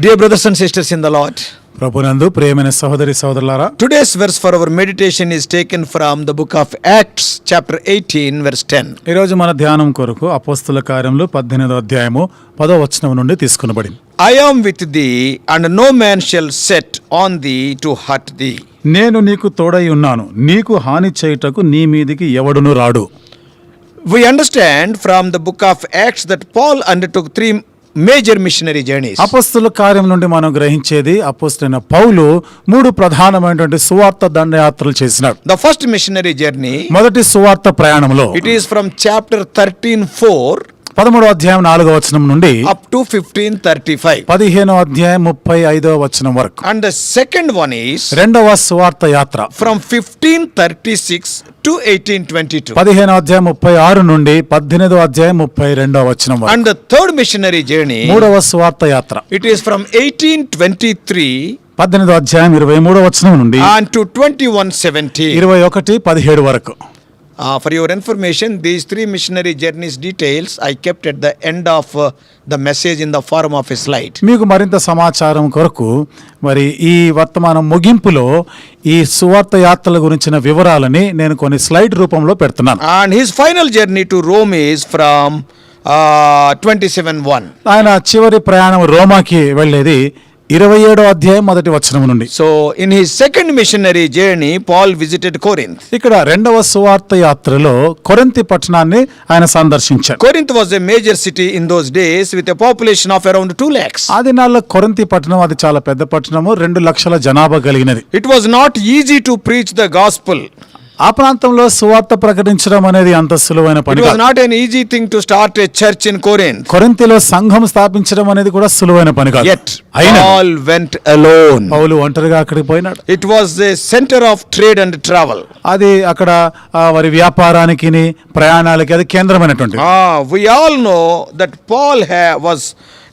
Dear brothers and sisters in the Lord, ప్రభునందు ప్రియమైన సహోదరి సహోదరులారా, today's verse for our meditation is taken from the book of Acts chapter 18 verse 10. ఈ రోజు మన ధ్యానం కొరకు అపోస్తల కార్యములు 18వ అధ్యాయము 10వ వచనం నుండి తీసుకొనబడింది. I am with thee, and no man shall set on thee to hurt thee. నేను నీకు తోడై ఉన్నాను, నీకు హాని చేయుటకు నీ మీదికి ఎవడును రాడు. We understand from the book of Acts that Paul undertook 3 major missionary journeys. అపోస్తల కార్యం నుండి మనం గ్రహించేది అపోస్తలైన పౌలు 3 ప్రధానమైనటువంటి సువార్త దండయాత్రలు చేసినాడు. The first missionary journey, మొదటి సువార్త ప్రయాణంలో it is from chapter 13:4 13వ అధ్యాయం 4వ వచనం నుండి up to 15:35. 15వ అధ్యాయం 35వ వచనం వరకు. And the second one is రెండవ సువార్త యాత్ర from 15:36 to 18:22. 15వ అధ్యాయం 36 నుండి 18వ అధ్యాయం 32వ వచనం వరకు. And the third missionary journey, మూడవ సువార్త యాత్ర it is from 18:23 18వ అధ్యాయం 23వ వచనం నుండి and to 21:17. 21:17 వరకు. For your information, these 3 missionary journeys details I kept at the end of the message in the form of a slide. మీకు మరింత సమాచారం కొరకు మరి ఈ వర్తమానం ముగింపులో ఈ సువార్త యాత్రల గురించిన వివరాలని నేను కొన్ని స్లైడ్ రూపంలో పెడుతున్నాను. And his final journey to Rome is from 27:1. ఆయన చివరి ప్రయాణం రోమాకి వెళ్ళేది 27వ అధ్యాయం మొదటి వచనం నుండి. So in his second missionary journey, Paul visited Corinth. ఇక్కడ రెండవ సువార్త యాత్రలో కొరింథీ పట్టణాన్ని ఆయన సందర్శించారు. Corinth was a major city in those days with a population of around 2 lakhs. ఆ దినాల్లో కొరింథీ పట్టణం అది చాలా పెద్ద పట్టణము, 2 లక్షల జనాభా కలిగినది. It was not easy to preach the gospel. ఆ ప్రాంతంలో సువార్త ప్రకటించడం అనేది అంత సులువైన It పని was కాదు. not an easy thing to start a church in Corinth. కొరింథీలో సంఘం స్థాపించడం అనేది కూడా సులువైన పని కాదు. Yet అయినా Paul went alone. పౌలు ఒంటరిగా అక్కడికి పోయినాడు. It was a center of trade and travel. అది అక్కడ వారి వ్యాపారానికి ప్రయాణాలకి అది కేంద్రమైనటువంటి. We all know that Paul was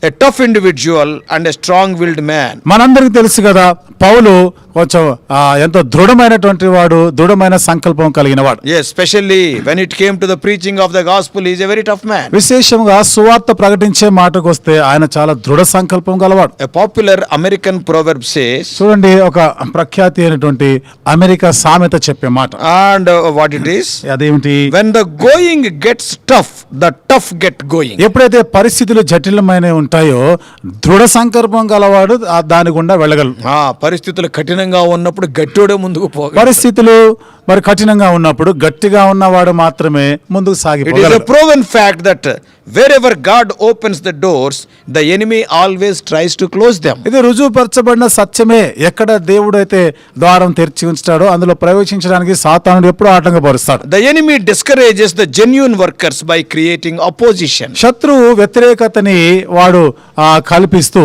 a tough individual and a strong-willed man. మనందరికీ తెలుసు కదా, పౌలు కొంచెం ఎంతో దృఢమైనటువంటి వాడు, దృఢమైన సంకల్పం కలిగిన వాడు. Yes, especially when it came to the preaching of the gospel, he is a very tough man. విశేషంగా సువార్త ప్రకటించే మాటకు వస్తే ఆయన చాలా దృఢ సంకల్పం గలవాడు. A popular American proverb says, చూడండి, ఒక ప్రఖ్యాతి అయినటువంటి అమెరికా సామెత చెప్పే మాట. and what it is? అదేమిటి? When the going gets tough, the tough get going. ఎప్పుడైతే పరిస్థితులు జటిలమైనవి ఉంటాయో దృఢ సంకల్పం గలవాడు దాని గుండా వెళ్ళగలడు. పరిస్థితులు కఠినంగా ఉన్నప్పుడు గట్టివాడే ముందుకు పోగలడు. పరిస్థితులు మరి కఠినంగా ఉన్నప్పుడు గట్టిగా ఉన్నవాడు మాత్రమే ముందుకు సాగిపోగలడు. It is a proven fact that wherever God opens the doors, the enemy always tries to close them. ఇది రుజువుపరచబడిన సత్యమే. ఎక్కడ దేవుడు అయితే ద్వారం తెరిచి ఉంచుతాడో అందులో ప్రవేశించడానికి సాతానుడు ఎప్పుడూ ఆటంకపరుస్తాడు. The enemy discourages the genuine workers by creating opposition. శత్రువు వ్యతిరేకతని వాడు కల్పిస్తూ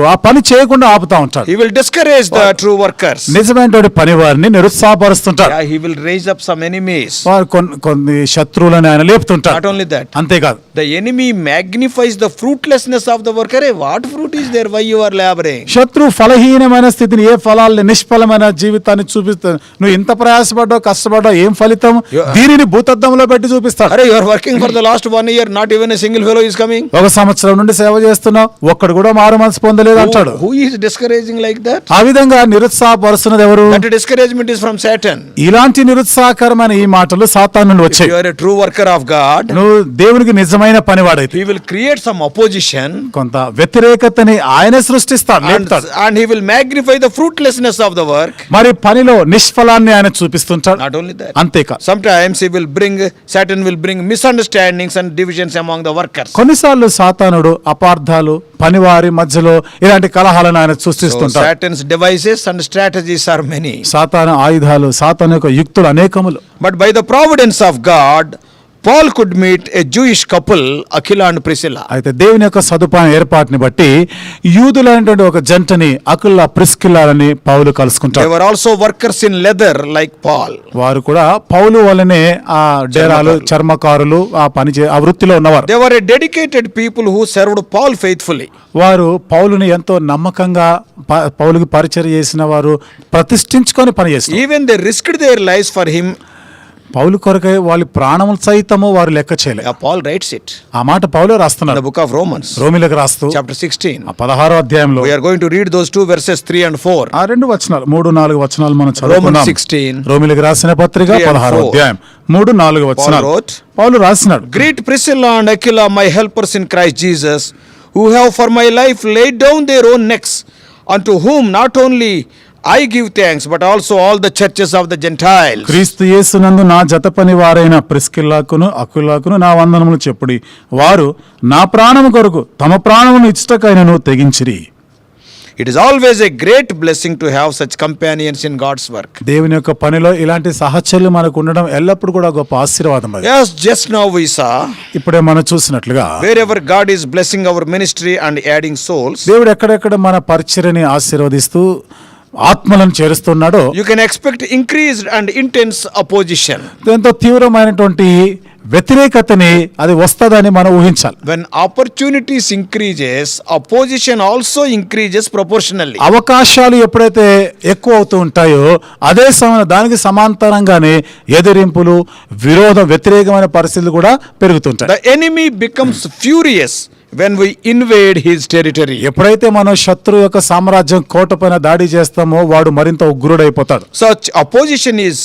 ఆ పని చేయకుండా ఆపుతా ఉంటాడు. He will discourage the true workers. నిజమైనటువంటి పని వారిని నిరుత్సాహపరుస్తుంటాడు. He will raise up some enemies. కొన్ని శత్రువులను ఆయన లేపుతుంటాడు. Not only that, అంతేకాదు, the enemy magnifies the fruitlessness of the worker. What fruit is there? Why you are laboring? శత్రువు ఫలహీనమైన స్థితిని, ఏ ఫలాలని, నిష్ఫలమైన జీవితాన్ని చూపిస్తాడు. నువ్వు ఇంత ప్రయాసపడ్డావు, కష్టపడ్డావు, ఏం ఫలితం? దీనిని భూతద్దంలో పెట్టి చూపిస్తాడు. You are working for the last 1 year, not even a single fellow is coming. 1 సంవత్సరం నుండి సేవ చేస్తున్నావు, ఒక్కడు కూడా మారు మనసు పొందలేదు అంటాడు. Who is discouraging like that? ఆ విధంగా నిరుత్సాహపరుస్తున్నది ఎవరు? That discouragement is from Satan. ఇలాంటి నిరుత్సాహకరమైన ఈ మాటలు సాతాను నుండి వచ్చాయి. If you are a true worker of God, నువ్వు దేవునికి నిజమైన పనివాడైతే he will create some opposition, కొంత వ్యతిరేకతని ఆయనే సృష్టిస్తాడు, and he will magnify the fruitlessness of the work. మరి పనిలో నిష్ఫలాన్ని ఆయన చూపిస్తుంటాడు. Not only that, అంతేకాదు, sometimes Satan will bring misunderstandings and divisions among the workers. కొన్నిసార్లు సాతానుడు అపార్థాలు, పనివారి మధ్యలో ఇలాంటి కలహాలను ఆయన సృష్టిస్తుంటాడు. Satan's devices and strategies are many. సాతాను ఆయుధాలు, సాతాను యొక్క యుక్తులు అనేకములు. But by the providence of God, Paul could meet a Jewish couple, Aquila and Priscilla. అయితే దేవుని యొక్క సదుపాయం ఏర్పాటుని బట్టి యూదులైనటువంటి ఒక జంటని Aquila ప్రిస్కిల్లాని Paul కలుసుకుంటాడు. They were also workers in leather like Paul. వారు కూడా పౌలు వలనే ఆ డేరాలు, చర్మకారులు, ఆ వృత్తిలో ఉన్నవారు. They were a dedicated people who served Paul faithfully. వారు పౌలుని ఎంతో నమ్మకంగా పౌలుకి పరిచర్య చేసిన వారు, ప్రతిష్ఠించుకొని పనిచేస్తారు. Even they risked their lives for him. పౌలు కొరకై వాళ్ళ ప్రాణములు సైతము వారు లెక్క చేయలే. Yeah, Paul writes it ఆ మాట పౌలు in రాస్తున్నారు the book of Romans, రోమిలకు రాస్తూ chapter 16. 16వ అధ్యాయంలో We are going to read those two verses 3 and 4. ఆ 3-4 వచనాలు మనం Romans చదువుకున్నాం. 16. రోమిలకు రాసిన పత్రిక 3 and 16వ 4. అధ్యాయం 3-4 వచనాలు wrote, Paul రాసినాడు. Greet Priscilla and Aquila, my helpers in Christ Jesus, who have for my life laid down their own necks, unto whom not only I give thanks, but also all the churches of the Gentiles. క్రీస్తు యేసునందు నా జత పని వారైన ప్రిస్కిల్లాకును అకులాకును నా వందనములు చెప్పుడి. వారు నా ప్రాణము కొరకు తమ ప్రాణమును ఇచ్చటకైనను తెగించిరి. It is always a great blessing to have such companions in God's work. దేవుని యొక్క పనిలో ఇలాంటి సహచర్యులు మనకు ఉండడం ఎల్లప్పుడూ కూడా గొప్ప ఆశీర్వాదం. అది Yes, just now we saw, ఇప్పుడే మనం చూసినట్లుగా wherever God is blessing our ministry and adding souls, దేవుడు ఎక్కడెక్కడ మన పరిచర్యని ఆశీర్వదిస్తూ ఆత్మలను చేరుస్తున్నాడో you can expect increased and intense opposition. ఎంతో తీవ్రమైనటువంటి వ్యతిరేకతని అది వస్తదని మనం ఊహించాలి. When opportunities increases, opposition also increases proportionally. అవకాశాలు ఎప్పుడైతే ఎక్కువ అవుతూ ఉంటాయో అదే సమయం దానికి సమాంతరంగానే ఎదిరింపులు వ్యతిరేకమైన పరిస్థితులు కూడా పెరుగుతుంటాయి. The enemy becomes furious when we invade his territory. ఎప్పుడైతే మనం శత్రువు యొక్క సామ్రాజ్యం కోటపైన దాడి చేస్తామో వాడు మరింత ఉగ్రుడైపోతాడు. Such opposition is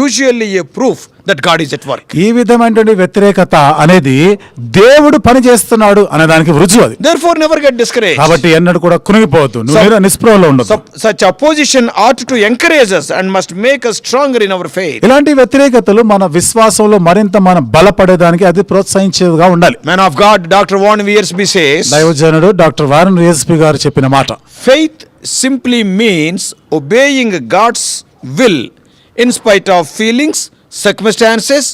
usually a proof that God is at work. ఈ విధమైనటువంటి వ్యతిరేకత అనేది దేవుడు పని చేస్తున్నాడు అనే దానికి రుజువు అది. Therefore never get discouraged. కాబట్టి ఎన్నడూ కూడా కునిగిపోవద్దు, నువ్వు నిస్పృహలో ఉండదు. Such opposition ought to encourage us and must make us stronger in our faith. ఇలాంటి వ్యతిరేకతలు మన విశ్వాసంలో మరింత మనం బలపడేదానికి అది ప్రోత్సహించేదిగా ఉండాలి. Man of God Dr. Warren Wiersbe says, దైవజనుడు డాక్టర్ వారన్ వియర్స్బీ గారు చెప్పిన మాట, faith simply means obeying God's will in spite of feelings, circumstances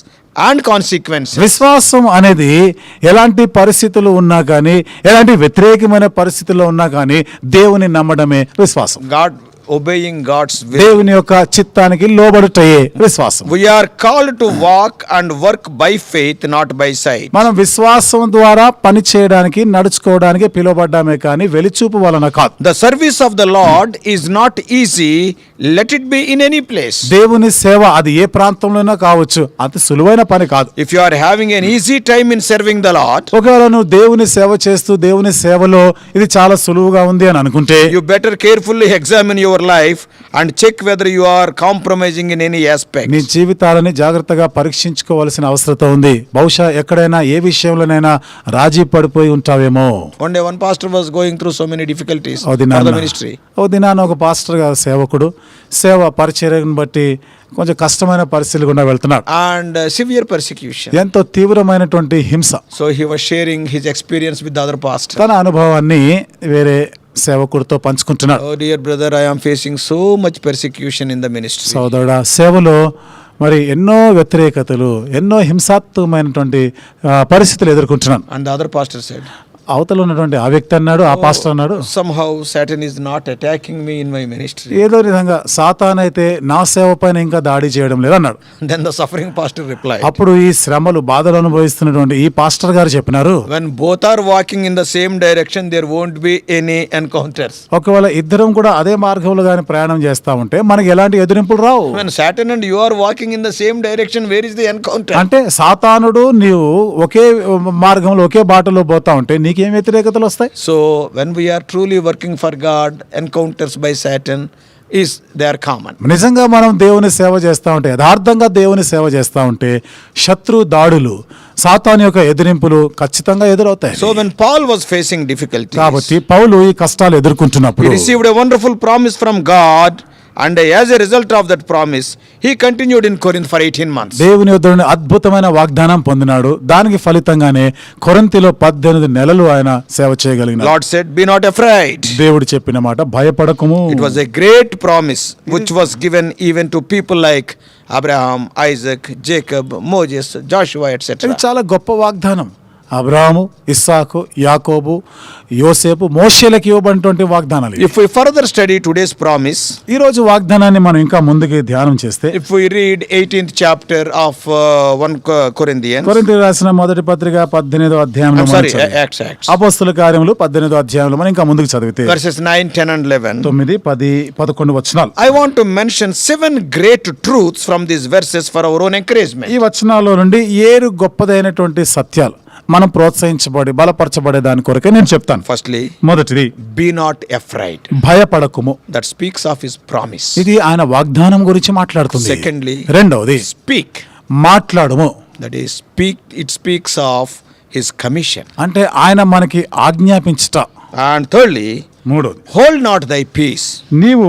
and consequences. విశ్వాసం అనేది ఎలాంటి పరిస్థితులు ఉన్నా కానీ ఎలాంటి వ్యతిరేకమైన పరిస్థితుల్లో ఉన్నా కానీ దేవుని నమ్మడమే విశ్వాసం. God obeying God's will. దేవుని యొక్క చిత్తానికి లోబడుటయే విశ్వాసం. We are called to walk and work by faith, not by sight. మనం విశ్వాసం ద్వారా పని చేయడానికి నడుచుకోవడానికి పిలువబడ్డామే కానీ వెలిచూపు వలన కాదు. The service of the Lord is not easy, let it be in any place. దేవుని సేవ అది ఏ ప్రాంతంలోనైనా కావచ్చు, అది సులువైన పని కాదు. If you are having an easy time in serving the Lord, ఒకవేళ నువ్వు దేవుని సేవ చేస్తూ దేవుని సేవలో ఇది చాలా సులువుగా ఉంది అని అనుకుంటే you better carefully examine your life and check whether you are compromising in any aspect. నీ జీవితాలని జాగ్రత్తగా పరీక్షించుకోవాల్సిన అవసరం ఉంది. బహుశా ఎక్కడైనా ఏ విషయంలోనైనా రాజీ పడిపోయి ఉంటావేమో. One day one pastor was going through so many difficulties oh for the ministry. దినాన ఒక పాస్టర్ గారు సేవకుడు సేవ పరిచర్యను బట్టి కొంచెం కష్టమైన పరిస్థితులు గుండా వెళ్తున్నాడు. And severe persecution. ఎంతో తీవ్రమైనటువంటి హింస. So he was sharing his experience with the other pastor. తన అనుభవాన్ని వేరే సేవకుడితో పంచుకుంటున్నాడు. Oh dear brother, I am facing so much persecution in the ministry. సోదరుడా, సేవలో మరి ఎన్నో వ్యతిరేకతలు ఎన్నో హింసాత్మకమైనటువంటి పరిస్థితులు ఎదుర్కొంటున్నాను. And the other pastor said, అవతల ఉన్నటువంటి ఆ వ్యక్తి అన్నాడు, ఆ పాస్టర్ అన్నాడు, somehow Satan is not attacking me in my ministry. ఏదో విధంగా సాతాన్ అయితే నా సేవ పైన ఇంకా దాడి చేయడం లేదన్నాడు. Then the suffering pastor replied, అప్పుడు ఈ శ్రమలు బాధలు అనుభవిస్తున్నటువంటి ఈ పాస్టర్ గారు చెప్పినారు, when both are walking in the same direction, there won't be any encounters. ఒకవేళ ఇద్దరం కూడా అదే మార్గంలో కానీ ప్రయాణం చేస్తా ఉంటే మనకి ఎలాంటి ఎదురింపులు రావు. When Satan and you are walking in the same direction, where is the encounter? అంటే సాతానుడు నీవు ఒకే మార్గంలో ఒకే బాటలో పోతా ఉంటే నీకేం వ్యతిరేకతలు వస్తాయి? So when we are truly working for God, encounters by Satan they are common. నిజంగా మనం దేవుని సేవ చేస్తా ఉంటే, యథార్థంగా దేవుని సేవ చేస్తా ఉంటే శత్రు దాడులు సాతాను యొక్క ఎదిరింపులు ఖచ్చితంగా ఎదురవుతాయి. So when Paul was facing difficulties, కాబట్టి పౌలు ఈ కష్టాలు ఎదుర్కొంటున్నప్పుడు he received a wonderful promise from God, and as a result of that promise, he continued in Corinth for 18 months. దేవుని యొద్ద నుండి అద్భుతమైన వాగ్దానం పొందినాడు. దానికి ఫలితంగానే కొరింథీలో 18 నెలలు ఆయన సేవ చేయగలిగినాడు. Lord said, be not afraid. దేవుడు చెప్పిన మాట, భయపడకుము. It was a great promise which was given even to people like Abraham, Isaac, Jacob, Moses, Joshua, etc. ఇది చాలా గొప్ప వాగ్దానం. అబ్రాహాము, ఇస్సాకు, యాకోబు, యోసేపు, మోషేలకు ఇవ్వబడినటువంటి వాగ్దానాలు ఇవి. If we further study today's promise, ఈ రోజు వాగ్దానాన్ని మనం ఇంకా ముందుకి ధ్యానం చేస్తే if we read 18th chapter of 1 Corinthians, కొరింథీయులకు రాసిన మొదటి పత్రిక 18వ అధ్యాయంలో I'm మనం sorry, చదివి- Acts, అపోస్తల కార్యములు 18వ అధ్యాయంలో మనం ఇంకా ముందుకు చదివితే verses 9, 10 and 11. 9, 10, 11 వచనాలు. I want to mention 7 great truths from these verses for our own encouragement. ఈ వచనాల్లో నుండి 7 గొప్పదైనటువంటి సత్యాలు మనం ప్రోత్సహించబడి బలపరచబడే దాని కొరకే నేను చెప్తాను. Firstly, మొదటిది, be not afraid. భయపడకుము. That speaks of his promise. ఇది ఆయన వాగ్దానం గురించి మాట్లాడుతుంది. Secondly, రెండవది, speak. మాట్లాడుము. That is, it speaks of his commission. అంటే ఆయన మనకి ఆజ్ఞాపించుట. And thirdly, మూడవది, hold not thy peace. నీవు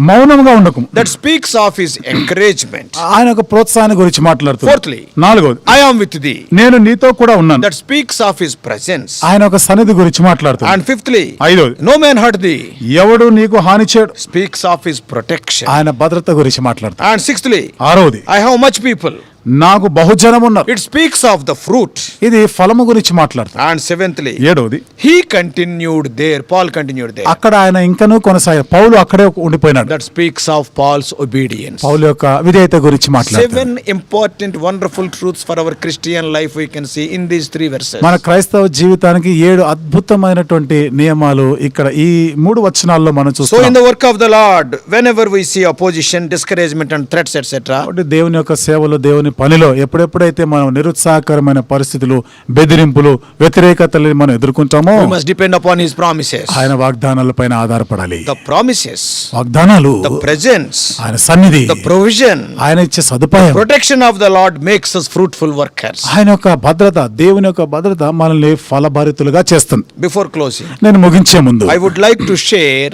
మౌనంగా ఉండకు. That speaks of his encouragement. ఆయన ఒక ప్రోత్సాహాన్ని గురించి మాట్లాడుతుంది. Fourthly, నాలుగవది, I am with thee. నేను నీతో కూడా ఉన్నాను. That speaks of his presence. ఆయన ఒక సన్నిధి గురించి మాట్లాడుతుంది. And fifthly, ఐదవది, no man hurt thee. ఎవడు నీకు హాని చేయడు. Speaks of his protection. ఆయన భద్రత గురించి మాట్లాడుతుంది. And sixthly, ఆరవది, I have much people. నాకు బహుజనం ఉన్నారు. It speaks of the fruit. ఇది ఫలము గురించి మాట్లాడుతుంది. And seventhly, ఏడవది, he continued there. Paul continued there. అక్కడ ఆయన ఇంకనూ కొనసాగారు. పౌలు అక్కడే ఉండిపోయినాడు. That speaks of Paul's obedience. పౌలు యొక్క విధేయత గురించి మాట్లాడుతుంది. 7 important wonderful truths for our Christian life we can see in these 3 verses. మన క్రైస్తవ జీవితానికి 7 అద్భుతమైనటువంటి నియమాలు ఇక్కడ ఈ 3 వచనాల్లో మనం So in చూస్తాం. the work of the Lord, whenever we see opposition, discouragement and threats etc., కాబట్టి దేవుని యొక్క సేవలో, దేవుని పనిలో ఎప్పుడెప్పుడైతే మనం నిరుత్సాహకరమైన పరిస్థితులు, బెదిరింపులు, వ్యతిరేకతలను మనం ఎదుర్కొంటామో we must depend upon his promises. ఆయన వాగ్దానాలపైన ఆధారపడాలి. The promises, వాగ్దానాలు, the presence, ఆయన సన్నిధి, the provision, ఆయన ఇచ్చే సదుపాయం, protection of the Lord makes us fruitful workers. ఆయన యొక్క భద్రత, దేవుని యొక్క భద్రత మనల్ని ఫలభరితులుగా చేస్తుంది. Before closing, నేను ముగించే ముందు I would like to share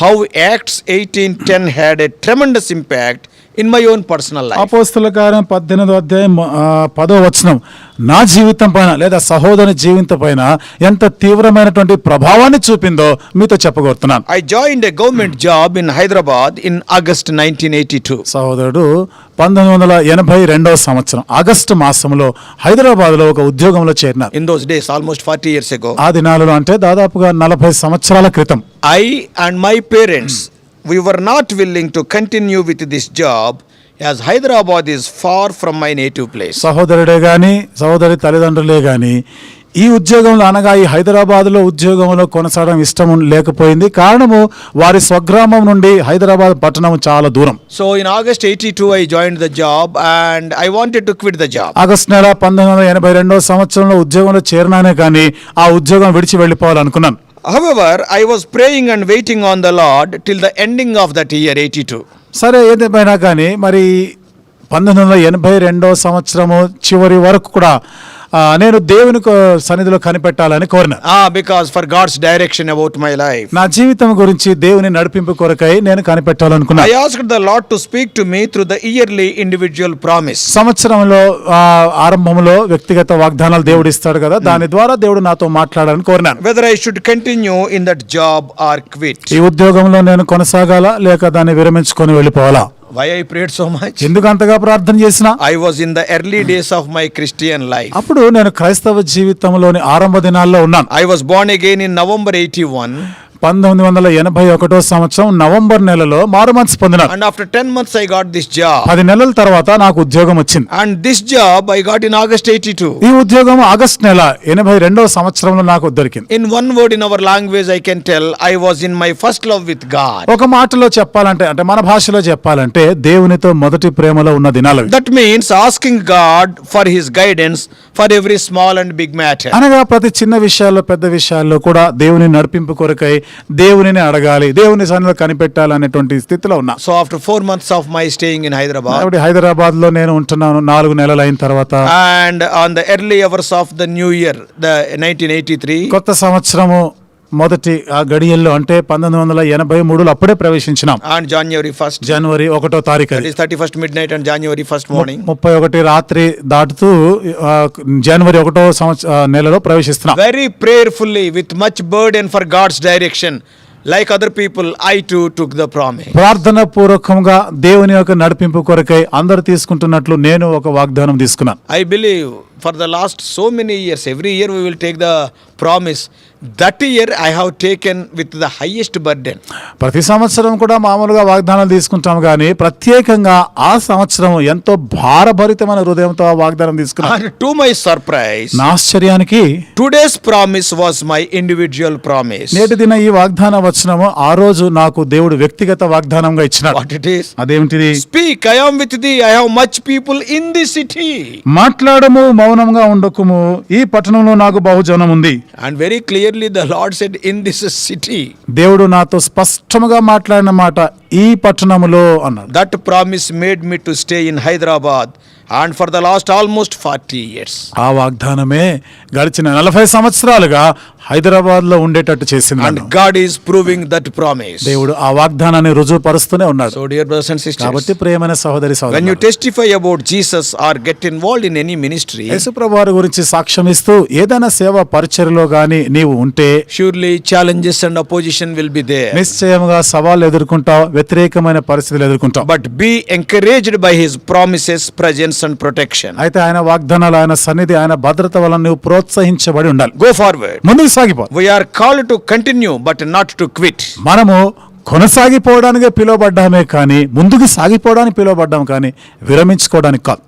how Acts 18:10 had a tremendous impact in my own personal life. అపోస్తల కార్యం 18వ అధ్యాయం 10వ వచనం నా జీవితం పైన లేదా సహోదరుని జీవితం పైన ఎంత తీవ్రమైనటువంటి ప్రభావాన్ని చూపిందో మీతో చెప్పగోరుతున్నాను. I joined a government job in Hyderabad in August 1982. సహోదరుడు 1982వ సంవత్సరం ఆగస్టు మాసంలో హైదరాబాద్లో ఒక ఉద్యోగంలో చేరినారు. In those days, almost 40 years ago, ఆ దినాలలో అంటే దాదాపుగా 40 సంవత్సరాల క్రితం I and my parents, we were not willing to continue with this job as Hyderabad is far from my native place. సహోదరుడే గాని సహోదరి తల్లిదండ్రులే గాని ఈ ఉద్యోగంలో అనగా ఈ హైదరాబాద్లో ఉద్యోగంలో కొనసాగడం ఇష్టం లేకపోయింది. కారణము వారి స్వగ్రామం నుండి హైదరాబాద్ పట్టణం చాలా దూరం. So in August 82 I joined the job and I wanted to quit the job. August నెల 1982వ సంవత్సరంలో ఉద్యోగంలో చేరినానే కానీ ఆ ఉద్యోగం విడిచి వెళ్ళిపోవాలనుకున్నాను. However, I was praying and waiting on the Lord till the ending of that year 82. సరే ఏదేమైనా కానీ మరి 1982వ సంవత్సరము చివరి వరకు కూడా నేను దేవుని సన్నిధిలో కనిపెట్టాలని కోరిన. Because for God's direction about my life. నా జీవితం గురించి దేవుని నడిపింపు కొరకై నేను కనిపెట్టాలనుకున్నా. I asked the Lord to speak to me through the yearly individual promise. సంవత్సరంలో ఆరంభంలో వ్యక్తిగత వాగ్దానాలు దేవుడు ఇస్తాడు కదా, దాని ద్వారా దేవుడు నాతో మాట్లాడాలని కోరినాను. Whether I should continue in that job or quit. ఈ ఉద్యోగంలో నేను కొనసాగాలా లేక దాన్ని విరమించుకొని వెళ్ళిపోవాలా? Why I prayed so much? ఎందుకు అంతగా ప్రార్థన చేసినా? I was in the early days of my Christian life. అప్పుడు నేను క్రైస్తవ జీవితంలోని ఆరంభ దినాల్లో ఉన్నాను. I was born again in November 81. 1981వ సంవత్సరం నవంబర్ నెలలో మారుమనసు పొందినాను. And after 10 months I got this job. 10 నెలల తర్వాత నాకు ఉద్యోగం వచ్చింది. And this job I got in August 82. ఈ ఉద్యోగం ఆగస్ట్ నెల 82వ సంవత్సరంలో నాకు దొరికింది. In one word in our language I can tell I was in my first love with God. ఒక మాటలో చెప్పాలంటే అంటే మన భాషలో చెప్పాలంటే దేవునితో మొదటి ప్రేమలో ఉన్న దినాలు. That means asking God for his guidance for every small and big matter. అనగా ప్రతి చిన్న విషయాల్లో పెద్ద విషయాల్లో కూడా దేవుని నడిపింపు కొరకై దేవునిని అడగాలి, దేవుని సన్నిధిలో కనిపెట్టాలనేటువంటి స్థితిలో ఉన్నా. So after 4 months of my staying in Hyderabad, Hyderabad లో నేను ఉంటున్నాను 4 నెలలు అయిన తర్వాత, and on the early hours of the new year, the 1983, కొత్త సంవత్సరము మొదటి ఆ గడియల్లో అంటే 1983లో అప్పుడే ప్రవేశించినాం. on January 1st, జనవరి 1వ తారీఖు, that is 31st midnight and January 1st morning, 31 రాత్రి దాటుతూ జనవరి 1వ నెలలో ప్రవేశిస్తున్నాం. very prayerfully with much burden for God's direction. Like other people, I too took the promise. ప్రార్థన పూర్వకంగా దేవుని యొక్క నడిపింపు కొరకై అందరూ తీసుకుంటున్నట్లు నేను ఒక వాగ్దానం తీసుకున్నాను. I believe for the last so many years, every year we will take the promise. That year I have taken with the highest burden. ప్రతి సంవత్సరం కూడా మామూలుగా వాగ్దానాలు తీసుకుంటాం కానీ ప్రత్యేకంగా ఆ సంవత్సరం ఎంతో భారభరితమైన హృదయంతో ఆ వాగ్దానం తీసుకున్నాను. And to my surprise, నా ఆశ్చర్యానికి today's promise was my individual promise. నేటి దిన ఈ వాగ్దాన వచనము ఆ రోజు నాకు దేవుడు వ్యక్తిగత వాగ్దానంగా ఇచ్చినాడు. What it is? అదేమిటిది? Speak, I am with thee, I have much people in this city. మాట్లాడము, మౌనంగా ఉండకుము, ఈ పట్టణంలో నాకు బహుజనం ఉంది. And very clearly the Lord said, in this city. దేవుడు నాతో స్పష్టంగా మాట్లాడిన మాట ఈ పట్టణములో అన్నాడు. That promise made me to stay in Hyderabad and for the last almost 40 years. ఆ వాగ్దానమే గడిచిన 40 సంవత్సరాలుగా హైదరాబాద్ లో ఉండేటట్టు చేసింది. And God is proving that promise. దేవుడు ఆ వాగ్దానాన్ని రుజువుపరుస్తూనే ఉన్నాడు. So dear brothers and sisters, కాబట్టి ప్రియమైన సహోదరి when you సహోదరులు, testify about Jesus or get involved in any ministry, యేసుప్రభు వారి గురించి సాక్ష్యం ఇస్తూ ఏదైనా సేవ పరిచర్యలో గాని నీవు ఉంటే surely challenges and opposition will be there. నిశ్చయముగా సవాళ్ళు ఎదుర్కొంటావు, వ్యతిరేకమైన పరిస్థితులు ఎదుర్కొంటావు. But be encouraged by his promises, presence and protection. అయితే ఆయన వాగ్దానాలు, ఆయన సన్నిధి, ఆయన భద్రత వలన నువ్వు ప్రోత్సహించబడి ఉండాలి. Go forward. ముందుకు సాగిపో. We are called to continue but not to quit. మనము కొనసాగిపోవడానికే పిలువబడ్డామే కానీ, ముందుకు సాగిపోవడానికి పిలువబడ్డాం కానీ విరమించుకోవడానికి కాదు.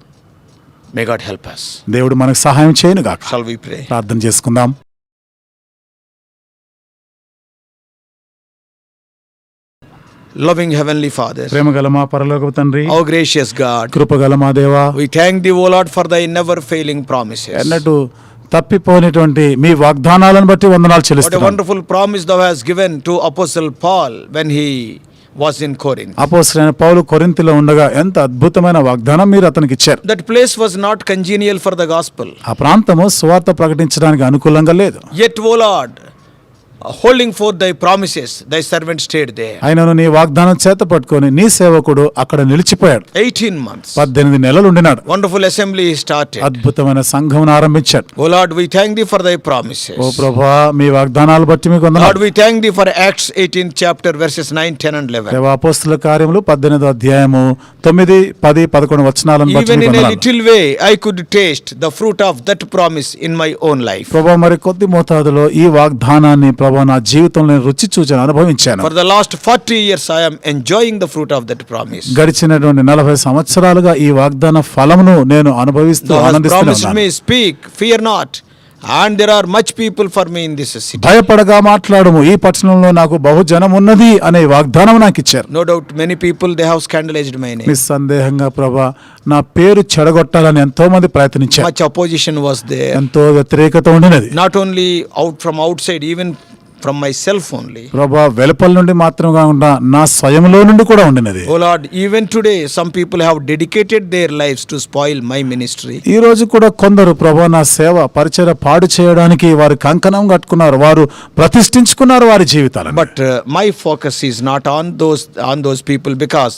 May God help us. దేవుడు మనకు సహాయం చేయను గాక. Shall we pray? ప్రార్థన చేసుకుందాం. Loving Heavenly Father, ప్రేమగల మా పరలోకపు తండ్రి, oh gracious God, కృపగల మా దేవా, we thank thee, O Lord, for thy never failing promises. అన్నట్టు తప్పిపోయినటువంటి మీ వాగ్దానాలను బట్టి వందనాలు What a చెల్లిస్తున్నాను. wonderful promise thou hast given to Apostle Paul when he was in Corinth. అపోస్తలుడైన పౌలు కొరింథీలో ఉండగా ఎంత అద్భుతమైన వాగ్దానం మీరు అతనికి ఇచ్చారు. That place was not congenial for the gospel. ఆ ప్రాంతము సువార్త ప్రకటించడానికి అనుకూలంగా లేదు. Yet, O Lord, holding forth thy promises, thy servant stayed there. ఆయనను నీ వాగ్దానం చేత పట్టుకొని నీ సేవకుడు అక్కడ నిలిచిపోయాడు. 18 months. 18 నెలలు ఉండినాడు. Wonderful assembly he started. అద్భుతమైన సంఘం ఆరంభించాడు. O Lord, we thank thee for thy promises. ఓ ప్రభువా, మీ వాగ్దానాలు బట్టి మీకు Lord, వందనాలు. we thank thee for Acts 18th chapter verses 9, 10 and 11. దేవా, అపోస్తలుల కార్యములు 18వ అధ్యాయము 9, 10, 11 వచనాలను బట్టి Even మీకు in a వందనాలు. little way I could taste the fruit of that promise in my own life. ప్రభువా, మరి కొద్ది మోతాదులో ఈ వాగ్దానాన్ని ప్రభువా నా జీవితంలో నేను రుచి చూచాను, అనుభవించాను. For the last 40 years I am enjoying the fruit of that promise. గడిచినటువంటి 40 సంవత్సరాలుగా ఈ వాగ్దాన ఫలమును నేను అనుభవిస్తూ Thou hast ఆనందిస్తూనే promised ఉన్నాను. me, speak, fear not, and there are much people for me in this city. భయపడగా మాట్లాడము, ఈ పట్టణంలో నాకు బహుజనం ఉన్నది అనే వాగ్దానం నాకు ఇచ్చారు. No doubt many people they have scandalized my name. నిస్సందేహంగా ప్రభా నా పేరు చెడగొట్టాలని ఎంతో మంది ప్రయత్నించారు. Much opposition was there. ఎంతో వ్యతిరేకత ఉండినది. Not only from outside, even from myself only. ప్రభా వెలుపల నుండి మాత్రం కాకుండా నా స్వయంలో నుండి కూడా ఉండినది. Oh Lord, even today some people have dedicated their lives to spoil my ministry. ఈ రోజు కూడా కొందరు ప్రభా నా సేవ పరిచర్య పాడు చేయడానికి వారు కంకణం కట్టుకున్నారు, వారు ప్రతిష్ఠించుకున్నారు వారి జీవితాలను. But my focus is not on those people, because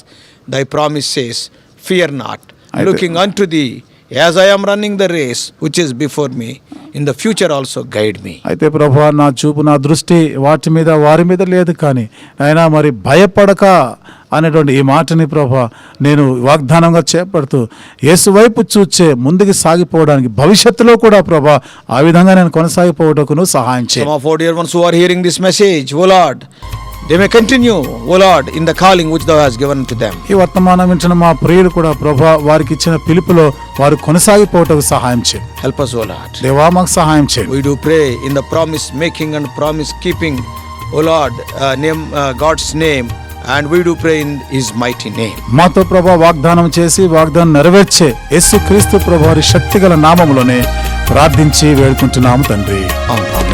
thy promise says, fear not, looking unto thee as I am running the race which is before me, in the future also guide me. అయితే ప్రభా నా చూపు, నా దృష్టి వాటి మీద వారి మీద లేదు, కానీ అయినా మరి భయపడక అనేటువంటి ఈ మాటని ప్రభా నేను వాగ్దానంగా చేపడుతూ యేసు వైపు చూచే ముందుకు సాగిపోవడానికి భవిష్యత్తులో కూడా ప్రభా ఆ విధంగా నేను కొనసాగిపోవటకును సహాయం చేయి. Some of our dear ones who are hearing this message, O Lord, they may continue, O Lord, in the calling which thou hast given to them. ఈ వర్తమానం వింటున్న మా ప్రియులు కూడా ప్రభా వారికి ఇచ్చిన పిలుపులో వారు కొనసాగిపోవటకు సహాయం చేయి. Help us, O Lord. దేవా మాకు సహాయం చేయి. We do pray in the promise making and promise keeping, O Lord, name God's name, and we do pray in his mighty name. మాతో ప్రభా వాగ్దానం చేసి వాగ్దానం నెరవేర్చే యేసుక్రీస్తు ప్రభువారి శక్తిగల నామములోనే ప్రార్థించి వేడుకుంటున్నాము తండ్రి. Amen.